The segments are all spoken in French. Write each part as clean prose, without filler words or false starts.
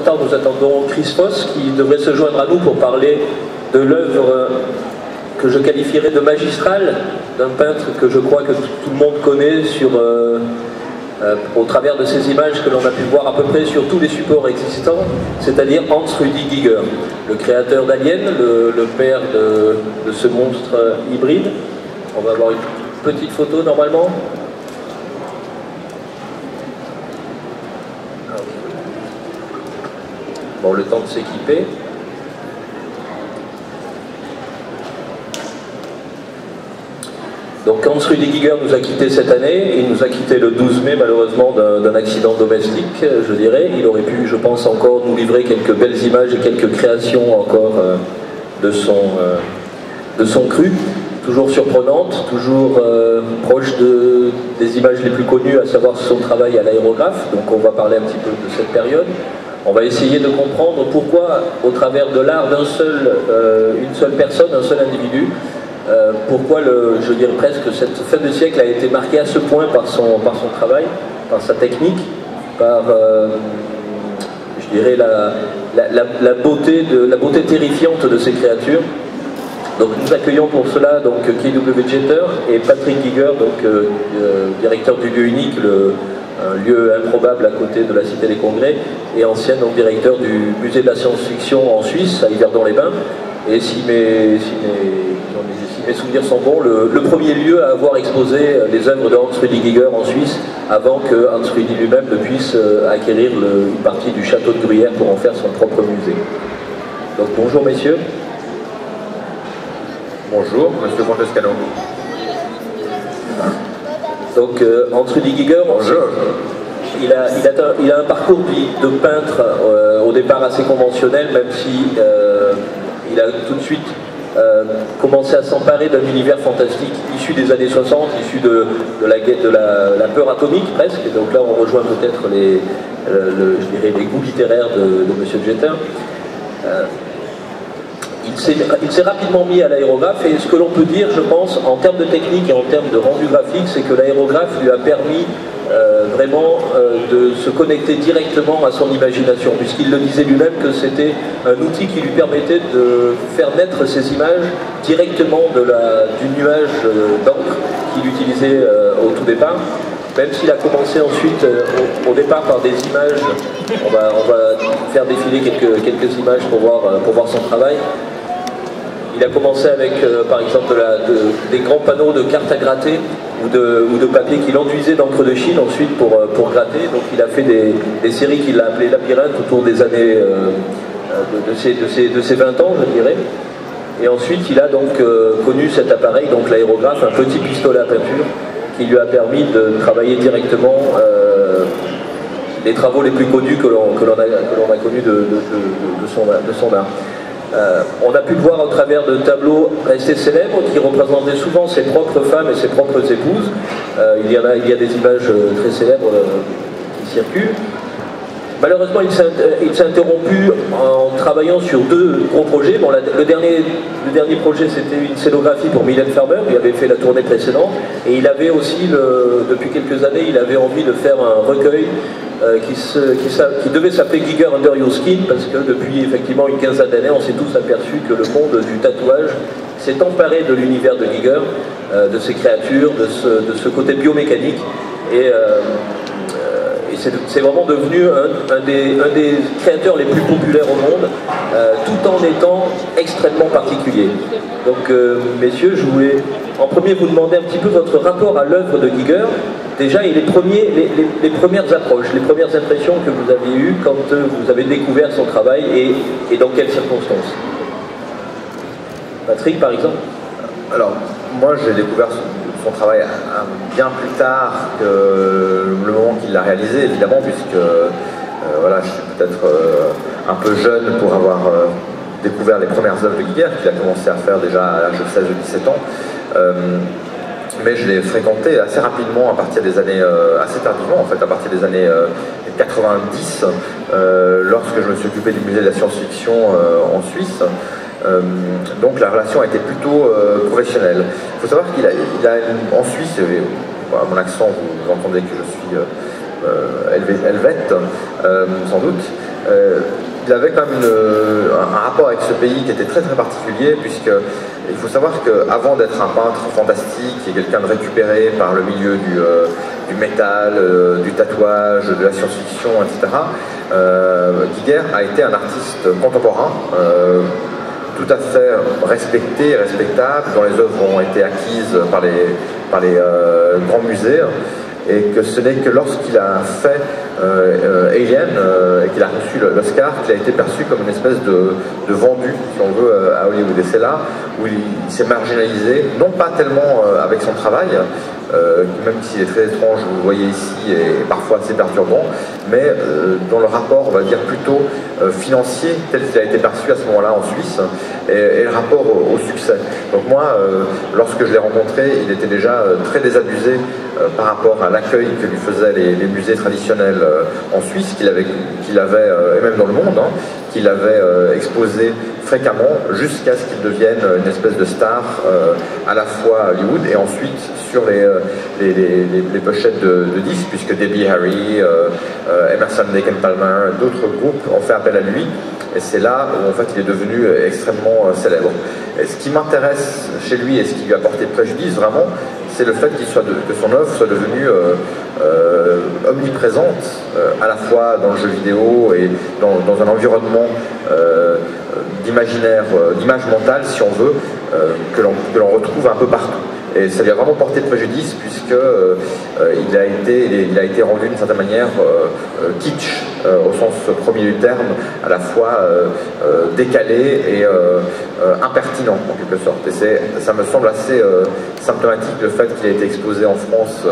retard, nous attendons Chris Foss qui devrait se joindre à nous pour parler de l'œuvre que je qualifierais de magistrale d'un peintre que je crois que tout le monde connaît au travers de ces images que l'on a pu voir à peu près sur tous les supports existants, c'est-à-dire Hans Rudi Giger, le créateur d'Alien, le père de ce monstre hybride. On va avoir une petite photo normalement. Bon, le temps de s'équiper. Donc Hans Rudi Giger nous a quittés cette année. Il nous a quittés le 12 mai malheureusement d'un accident domestique, je dirais. Il aurait pu, je pense, encore nous livrer quelques belles images et quelques créations encore de son cru. Toujours surprenante, toujours proche des images les plus connues, à savoir son travail à l'aérographe. Donc on va parler un petit peu de cette période. On va essayer de comprendre pourquoi, au travers de l'art d'une seule personne, un seul individu, pourquoi, je dirais presque, cette fin de siècle a été marquée à ce point par son travail, par sa technique, par, je dirais, la beauté terrifiante de ces créatures. Donc nous accueillons pour cela donc K.W. Jeter et Patrick Giger, donc directeur du lieu unique, un lieu improbable à côté de la Cité des Congrès, et ancien donc, directeur du musée de la science-fiction en Suisse, à Yverdon-les-Bains. Et si mes souvenirs sont bons, le premier lieu à avoir exposé les œuvres de Hans Rudi Giger en Suisse, avant que Hans Rudi lui-même ne puisse acquérir une partie du château de Gruyère pour en faire son propre musée. Donc bonjour messieurs. Bonjour, monsieur Francescano. Donc Hans Rudi Giger, il a un parcours de peintre au départ assez conventionnel, même si il a tout de suite commencé à s'emparer d'un univers fantastique issu des années 60, issu de la peur atomique presque. Et donc là on rejoint peut-être je dirais les goûts littéraires de monsieur Jeter. Il s'est rapidement mis à l'aérographe, et ce que l'on peut dire, je pense, en termes de technique et en termes de rendu graphique, c'est que l'aérographe lui a permis vraiment de se connecter directement à son imagination, puisqu'il le disait lui-même que c'était un outil qui lui permettait de faire naître ces images directement du nuage d'encre qu'il utilisait au tout départ. Même s'il a commencé ensuite, au départ, par des images, on va faire défiler quelques images pour voir son travail. Il a commencé avec, par exemple, des grands panneaux de cartes à gratter ou de papier qu'il enduisait d'encre de Chine ensuite pour gratter. Donc il a fait des séries qu'il a appelées Labyrinthe autour des années de ses 20 ans, je dirais. Et ensuite, il a donc connu cet appareil, donc l'aérographe, un petit pistolet à peinture, qui lui a permis de travailler directement les travaux les plus connus que l'on a connus de son art. On a pu le voir au travers de tableaux restés célèbres qui représentaient souvent ses propres femmes et ses propres épouses. Il y a des images très célèbres qui circulent. Malheureusement, il s'est interrompu en travaillant sur deux gros projets. Bon, le dernier projet, c'était une scénographie pour Mylène Farmer. Il avait fait la tournée précédente. Et il avait aussi, depuis quelques années, il avait envie de faire un recueil qui devait s'appeler Giger Under Your Skin, parce que depuis effectivement une quinzaine d'années, on s'est tous aperçus que le monde du tatouage s'est emparé de l'univers de Giger, de ses créatures, de ce côté biomécanique. Et c'est vraiment devenu un des créateurs les plus populaires au monde, tout en étant extrêmement particulier. Donc, messieurs, je voulais en premier vous demander un petit peu votre rapport à l'œuvre de Giger, déjà, et les premières approches, les premières impressions que vous avez eues quand vous avez découvert son travail, et dans quelles circonstances. Patrick, par exemple. Alors, moi, j'ai découvert son travail bien plus tard que le moment qu'il l'a réalisé, évidemment, puisque voilà, je suis peut-être un peu jeune pour avoir découvert les premières œuvres de Giger, qu'il a commencé à faire déjà à l'âge de 16 ou 17 ans. Mais je l'ai fréquenté assez rapidement, à partir des années, assez tardivement en fait, à partir des années 90, lorsque je me suis occupé du musée de la science-fiction en Suisse. Donc la relation a été plutôt professionnelle. Il faut savoir qu'il a en Suisse, à mon accent vous entendez que je suis helvète, sans doute. Il avait quand même un rapport avec ce pays qui était très très particulier, puisque il faut savoir qu'avant d'être un peintre fantastique et quelqu'un de récupéré par le milieu du métal, du tatouage, de la science-fiction, etc., Giger a été un artiste contemporain, tout à fait respecté et respectable, dont les œuvres ont été acquises par les grands musées, et que ce n'est que lorsqu'il a fait Alien et qu'il a reçu l'Oscar qu'il a été perçu comme une espèce de vendu, si on veut, à Hollywood. Et c'est là où il s'est marginalisé, non pas tellement avec son travail, même s'il est très étrange, vous le voyez ici, et parfois assez perturbant, mais dans le rapport, on va dire, plutôt financier, tel qu'il a été perçu à ce moment-là en Suisse, et le rapport au succès. Donc moi, lorsque je l'ai rencontré, il était déjà très désabusé par rapport à l'accueil que lui faisaient les musées traditionnels en Suisse, qu'il avait, et même dans le monde, hein, qu'il avait exposé fréquemment jusqu'à ce qu'il devienne une espèce de star à la fois à Hollywood et ensuite sur les pochettes de disques, puisque Debbie Harry, Emerson, Lake and Palmer, d'autres groupes ont fait appel à lui, et c'est là où en fait il est devenu extrêmement célèbre. Et ce qui m'intéresse chez lui et ce qui lui a porté préjudice vraiment, c'est le fait que son œuvre soit devenue omniprésente, à la fois dans le jeu vidéo et dans un environnement d'imaginaire, d'image mentale, si on veut, que l'on retrouve un peu partout. Et ça lui a vraiment porté préjudice, puisque il a été rendu d'une certaine manière kitsch, au sens premier du terme, à la fois décalé et impertinent en quelque sorte. Et ça me semble assez symptomatique le fait qu'il ait été exposé en France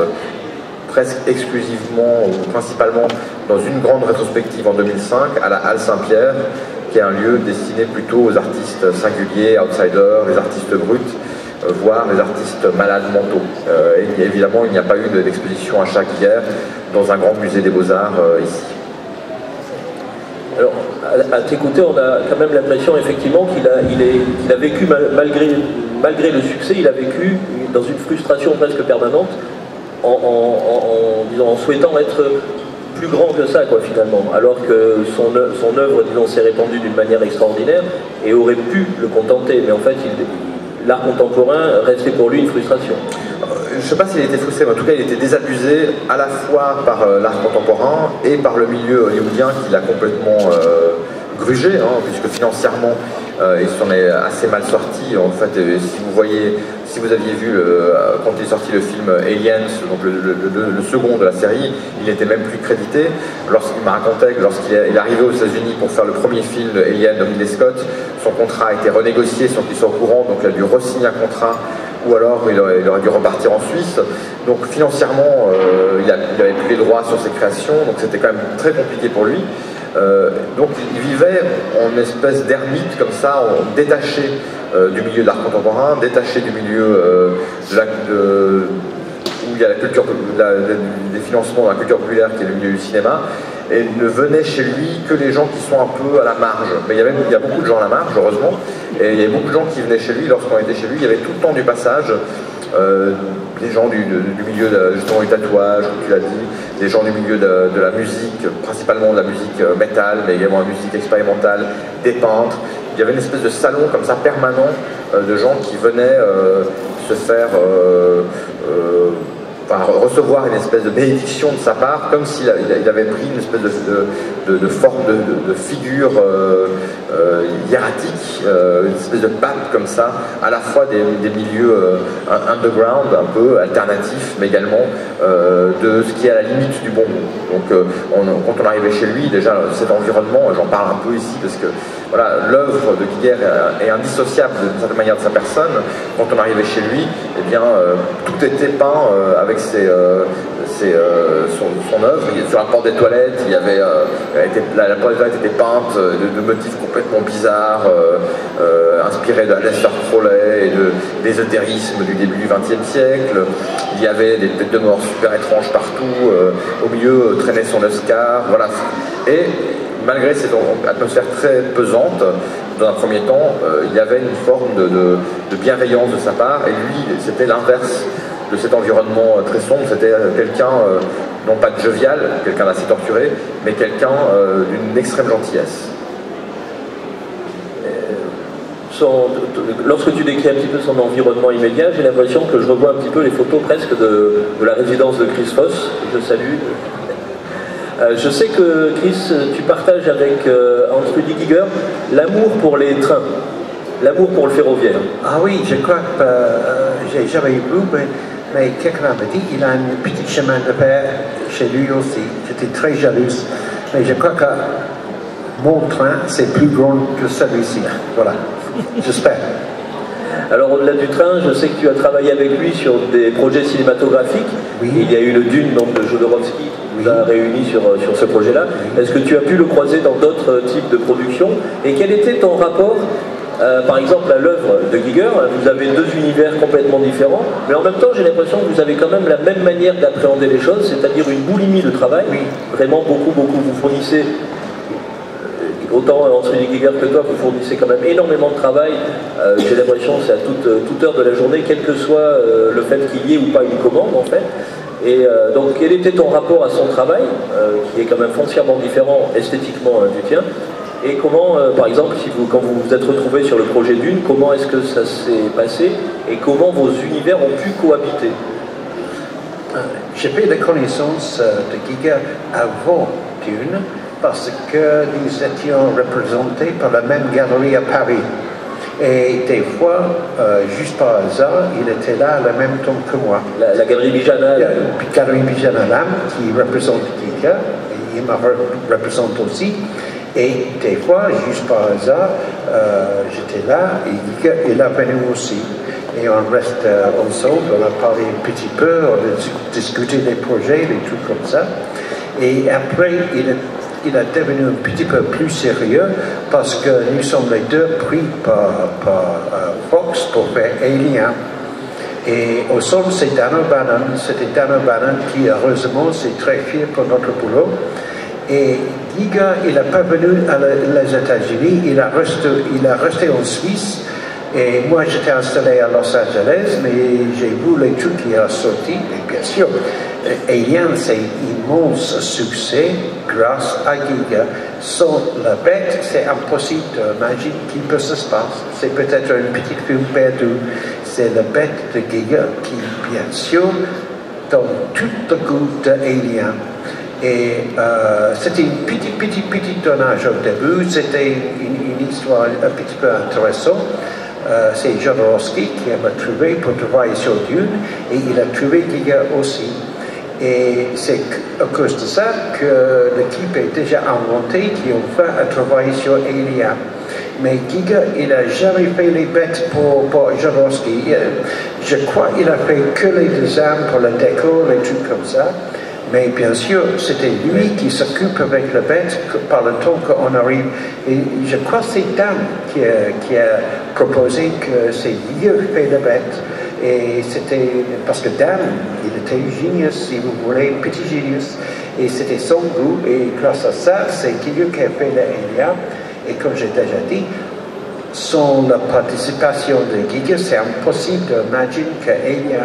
presque exclusivement ou principalement dans une grande rétrospective en 2005 à la Halle Saint-Pierre, qui est un lieu destiné plutôt aux artistes singuliers, outsiders, les artistes bruts, voire les artistes malades mentaux. Et évidemment, il n'y a pas eu d'exposition à Giger dans un grand musée des Beaux-Arts ici. Alors, à t'écouter, on a quand même l'impression effectivement qu'il a vécu, malgré le succès, il a vécu dans une frustration presque permanente, en souhaitant être plus grand que ça, quoi, finalement, alors que son œuvre, disons, s'est répandue d'une manière extraordinaire et aurait pu le contenter, mais en fait, l'art contemporain restait pour lui une frustration. Je ne sais pas s'il était frustré, mais en tout cas il était désabusé à la fois par l'art contemporain et par le milieu hollywoodien qui l'a complètement grugé, hein, puisque financièrement il s'en est assez mal sorti. En fait, si vous aviez vu quand il est sorti le film Aliens, donc le second de la série, il n'était même plus crédité. Lorsqu'il m'a raconté que lorsqu'il est arrivé aux États-Unis pour faire le premier film de Alien de Ridley Scott, son contrat a été renégocié sans qu'il soit au courant, donc il a dû re-signer un contrat, ou alors il aurait dû repartir en Suisse. Donc financièrement, il n'avait plus les droits sur ses créations, donc c'était quand même très compliqué pour lui. Donc il vivait en espèce d'ermite comme ça, détaché du milieu de l'art contemporain, détaché du milieu où il y a la culture, des financements dans la culture populaire qui est le milieu du cinéma, et ne venait chez lui que les gens qui sont un peu à la marge. Mais il y a beaucoup de gens à la marge, heureusement, et il y avait beaucoup de gens qui venaient chez lui. Lorsqu'on était chez lui, il y avait tout le temps du passage, des gens du milieu justement du tatouage, comme tu l'as dit, des gens du milieu de la musique, principalement de la musique métal, mais également la musique expérimentale, des peintres. Il y avait une espèce de salon comme ça permanent de gens qui venaient se faire recevoir une espèce de bénédiction de sa part, comme s'il avait pris une espèce de forme de figure hiératique, une espèce de pape comme ça, à la fois des milieux underground, un peu alternatifs, mais également de ce qui est à la limite du bon goût. Donc quand on arrivait chez lui, déjà cet environnement, j'en parle un peu ici parce que voilà, l'œuvre de Giger est indissociable d'une certaine manière de sa personne. Quand on arrivait chez lui, eh bien, tout était peint avec son œuvre. Sur la porte des toilettes, la porte des toilettes était peinte de motifs complètement bizarres, inspirés de Aleister Crowley et de l'ésotérisme du début du XXe siècle. Il y avait des têtes de mort super étranges partout. Au milieu traînait son Oscar. Voilà. Et malgré cette atmosphère très pesante, dans un premier temps, il y avait une forme de bienveillance de sa part, et lui, c'était l'inverse de cet environnement très sombre. C'était quelqu'un non pas de jovial, quelqu'un d'assez torturé, mais quelqu'un d'une extrême gentillesse. Lorsque tu décris un petit peu son environnement immédiat, j'ai l'impression que je revois un petit peu les photos presque de la résidence de Chris Foss, que je salue. Je sais que Chris, tu partages avec entre Rudy Giger l'amour pour les trains, l'amour pour le ferroviaire. Ah oui, je crois que j'ai jamais eu Blue, mais quelqu'un m'a dit qu'il a un petit chemin de fer chez lui aussi. J'étais très jalouse, mais je crois que mon train c'est plus grand que celui-ci. Voilà. J'espère. Alors au-delà du train, je sais que tu as travaillé avec lui sur des projets cinématographiques. Oui. Il y a eu le Dune donc, de Jodorowsky qui nous a réunis sur ce projet-là. Oui. Est-ce que tu as pu le croiser dans d'autres types de productions? Et quel était ton rapport, par exemple, à l'œuvre de Giger? Vous avez deux univers complètement différents, mais en même temps j'ai l'impression que vous avez quand même la même manière d'appréhender les choses, c'est-à-dire une boulimie de travail. Oui. Vraiment beaucoup, vous fournissez... Autant entre Rudy Giger que toi, vous fournissez quand même énormément de travail. J'ai l'impression que c'est à toute heure de la journée, quel que soit le fait qu'il y ait ou pas une commande en fait. Et donc quel était ton rapport à son travail, qui est quand même foncièrement différent esthétiquement du tien? Et comment, par exemple, quand vous vous êtes retrouvés sur le projet Dune, comment est-ce que ça s'est passé et comment vos univers ont pu cohabiter? J'ai fait la connaissance de Giger avant Dune, parce que nous étions représentés par la même galerie à Paris. Et des fois, juste par hasard, il était là à la même temps que moi. La galerie Bijana. La galerie Bijana Lam, qui représente Giger, et il me représente aussi. Et des fois, juste par hasard, j'étais là, et Giger est là venu aussi. Et on reste ensemble, on a parlé un petit peu, on a discuté des projets, des trucs comme ça. Et après, il a devenu un petit peu plus sérieux parce que nous sommes les deux pris par Fox pour faire Alien. Et au sol, c'est Dan O'Bannon. C'était Dan O'Bannon qui, heureusement, c'est très fier pour notre boulot. Et Giger, il n'a pas venu aux États-Unis, il a resté en Suisse. Et moi, j'étais installé à Los Angeles, mais j'ai vu les trucs qui sont sortis. Et bien sûr, Alien, c'est un immense succès grâce à Giger. Sans la bête, c'est impossible d'imaginer qui peut se passer. C'est peut-être un petit film perdu. C'est la bête de Giger qui, bien sûr, donne tout le goût d'Alien. Et c'était un petit tournage au début. C'était une histoire un petit peu intéressante. C'est Jodorowsky qui m'a trouvé pour travailler sur Dune et il a trouvé Giger aussi. Et c'est à cause de ça que l'équipe est déjà inventée qui ont fait un travail sur Alien. Mais Giger, il n'a jamais fait les bêtes pour Jodorowsky. Je crois qu'il a fait que les designs pour le décor, les trucs comme ça. Mais bien sûr, c'était lui qui s'occupe avec la bête par le temps qu'on arrive. Et je crois que c'est Dan qui a proposé que c'est Giger qui fait la bête. Et c'était parce que Dan, il était génius, si vous voulez, petit génius. Et c'était son goût. Et grâce à ça, c'est Giger qui a fait l'Alien. Et comme j'ai déjà dit, sans la participation de Giger, c'est impossible d'imaginer qu'Alien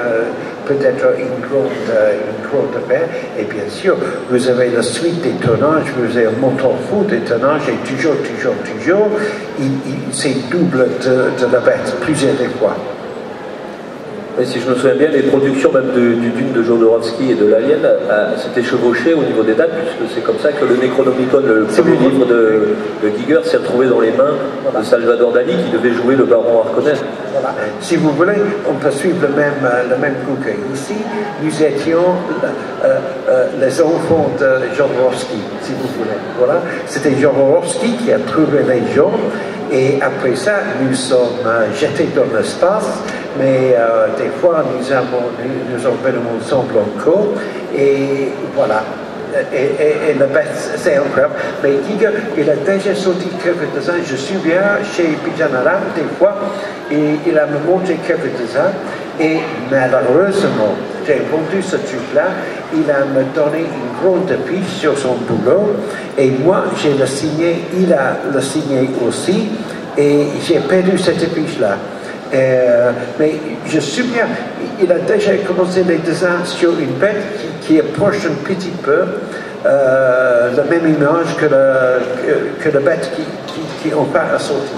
peut être une grande affaire. Et bien sûr, vous avez la suite des tournages, vous avez un montant fou des tournages, et toujours, c'est double de la bête, plusieurs des fois. Et si je me souviens bien, les productions même du Dune de Jodorowsky et de l'Alien s'étaient chevauchées au niveau des dates, puisque c'est comme ça que le Necronomicon, le premier livre de Giger, s'est retrouvé dans les mains de Salvador Dali, qui devait jouer le baron Harkonnen. Voilà. Si vous voulez, on peut suivre le même coup qu'ici. Nous étions les enfants de Jodorowsky, si vous voulez. Voilà. C'était Jodorowsky qui a trouvé les gens, et après ça, nous sommes jetés dans l'espace. Mais des fois, nous venons ensemble encore, et voilà. Et la bête, c'est incroyable. Mais Giger, il a déjà sorti quelques dessins. Je suis bien chez Bijana Lam, des fois, et il a me montré quelques dessins. Et malheureusement, j'ai vendu ce truc-là. Il a me donné une grande fiche sur son boulot. Et moi, j'ai le signé, il a le signé aussi. Et j'ai perdu cette fiche-là. Mais je me souviens, il a déjà commencé les dessins sur une bête qui approche un petit peu la même image que la bête qui enfin a sorti.